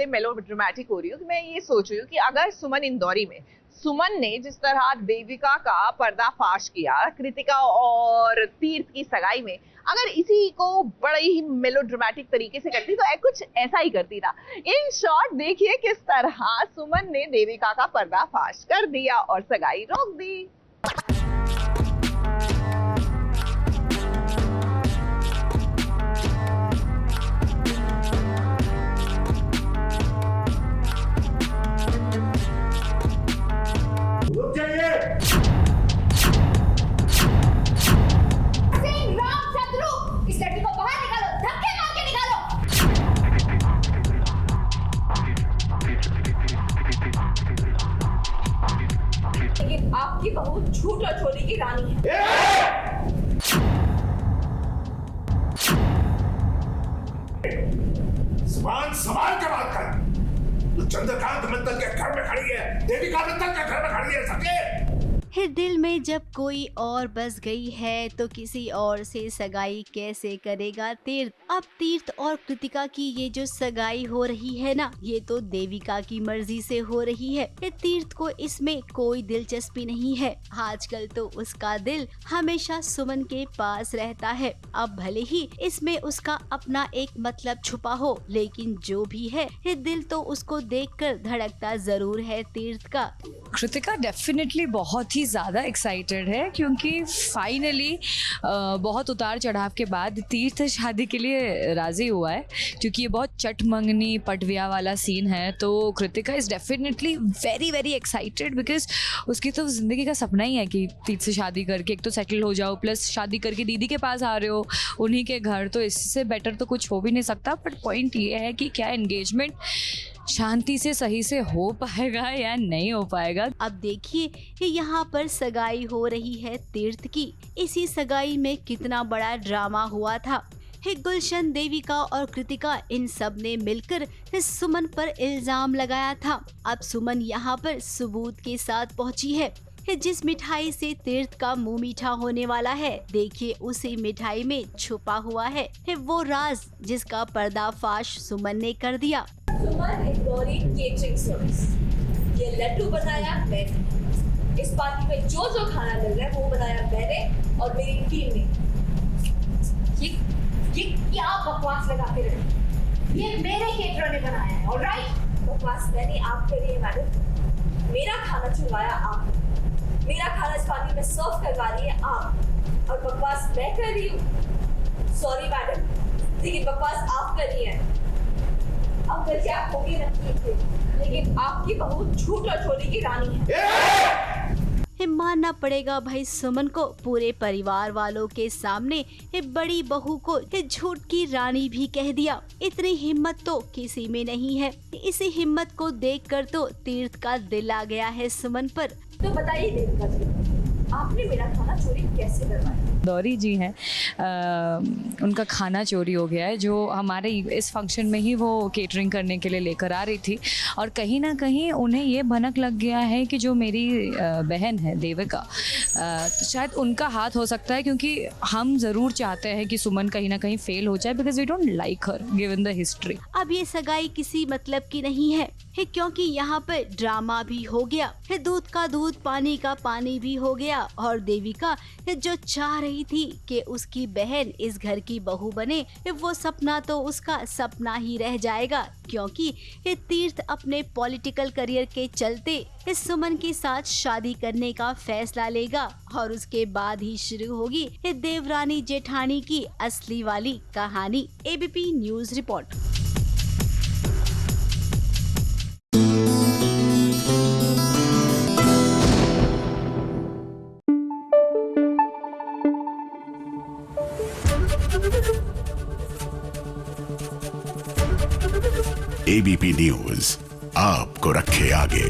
इसलिए मेलोड्रामेटिक हो रही हूँ कि मैं ये सोच रही हूँ कि अगर सुमन इंदौरी में सुमन ने जिस तरह देविका का पर्दाफाश किया कृतिका और तीर्थ की सगाई में, अगर इसी को बड़े ही मेलोड्रामेटिक तरीके से करती तो कुछ ऐसा ही करती ना। इन शॉर्ट देखिए किस तरह सुमन ने देविका का पर्दाफाश कर दिया और सगाई रोक दी। आपकी बहू झूठ और चोरी की रानी है। सवाल के बात कर। तू चंद्रकांत मित्तल के घर में खड़ी है, देविका मित्तल के घर में खड़ी है। सके है दिल में जब कोई और बस गई है तो किसी और से सगाई कैसे करेगा तीर्थ। अब तीर्थ और कृतिका की ये जो सगाई हो रही है ना, ये तो देविका की मर्जी से हो रही है। तीर्थ को इसमें कोई दिलचस्पी नहीं है। आजकल तो उसका दिल हमेशा सुमन के पास रहता है। अब भले ही इसमें उसका अपना एक मतलब छुपा हो, लेकिन जो भी है दिल तो उसको देखकर धड़कता जरूर है तीर्थ का। कृतिका डेफिनेटली बहुत ही ज़्यादा एक्साइटेड है क्योंकि फाइनली बहुत उतार चढ़ाव के बाद तीर्थ शादी के लिए राज़ी हुआ है, क्योंकि ये बहुत चटमंगनी पटविया वाला सीन है। तो Kritika is definitely very very excited because उसकी तो ज़िंदगी का सपना ही है कि तीर्थ से शादी करके एक तो सेटल हो जाओ, प्लस शादी करके दीदी के पास आ रहे हो, उन्हीं के घर, तो इससे बेटर तो कुछ हो भी नहीं सकता। बट पॉइंट ये है कि क्या एंगेजमेंट शांति से सही से हो पाएगा या नहीं हो पाएगा। अब देखिए यहाँ पर सगाई हो रही है तीर्थ की। इसी सगाई में कितना बड़ा ड्रामा हुआ था। गुलशन, देविका और कृतिका इन सब ने मिलकर सुमन पर इल्जाम लगाया था। अब सुमन यहाँ पर सबूत के साथ पहुँची है। जिस मिठाई से तीर्थ का मुंह मीठा होने वाला है, देखिए उसी मिठाई में छुपा हुआ है वो राज जिसका पर्दाफाश सुमन ने कर दिया। सुमन इंदौरी केटरिंग सर्विस, ये लड्डू बनाया मैंने। इस पार्टी में जो जो खाना मिल रहा है वो बनाया मैंने और मेरी टीम ने। ये क्या बकवास लगाते रहे? ये मेरे केटरर ने बनाया है। ऑलराइट, बकवास मैंने आप करी है मैडम। मेरा खाना चुराया आप, मेरा खाना इस पार्टी में सर्व करवा रही है आप, और बकवास मैं कर रही हूँ। सॉरी मैडम, लेकिन बकवास आप कर रही है। अब गलती आप होगी रखी थी, लेकिन आपकी बहू झूठ और चोरी की रानी है। मानना पड़ेगा भाई सुमन को, पूरे परिवार वालों के सामने बड़ी बहू को झूठ की रानी भी कह दिया। इतनी हिम्मत तो किसी में नहीं है। इसी हिम्मत को देखकर तो तीर्थ का दिल आ गया है सुमन पर। तो बताइए देविका जी, आपने मेरा खाना चोरी कैसे करवाया? दौरी जी हैं, उनका खाना चोरी हो गया है, जो हमारे इस फंक्शन में ही वो केटरिंग करने के लिए लेकर आ रही थी। और कहीं ना कहीं उन्हें ये भनक लग गया है कि जो मेरी बहन है देविका, तो शायद उनका हाथ हो सकता है, क्योंकि हम ज़रूर चाहते हैं कि सुमन कहीं ना कहीं फेल हो जाए because we don't like her given the history. अब ये सगाई किसी मतलब की नहीं है क्योंकि यहाँ पर ड्रामा भी हो गया है, दूध का दूध पानी का पानी भी हो गया। और देविका जो चाह रही थी कि उसकी बहन इस घर की बहू बने, वो सपना तो उसका सपना ही रह जाएगा, क्योंकि तीर्थ अपने पॉलिटिकल करियर के चलते इस सुमन के साथ शादी करने का फैसला लेगा। और उसके बाद ही शुरू होगी देवरानी जेठानी की असली वाली कहानी। ABP news report. ABP news आपको रखे आगे।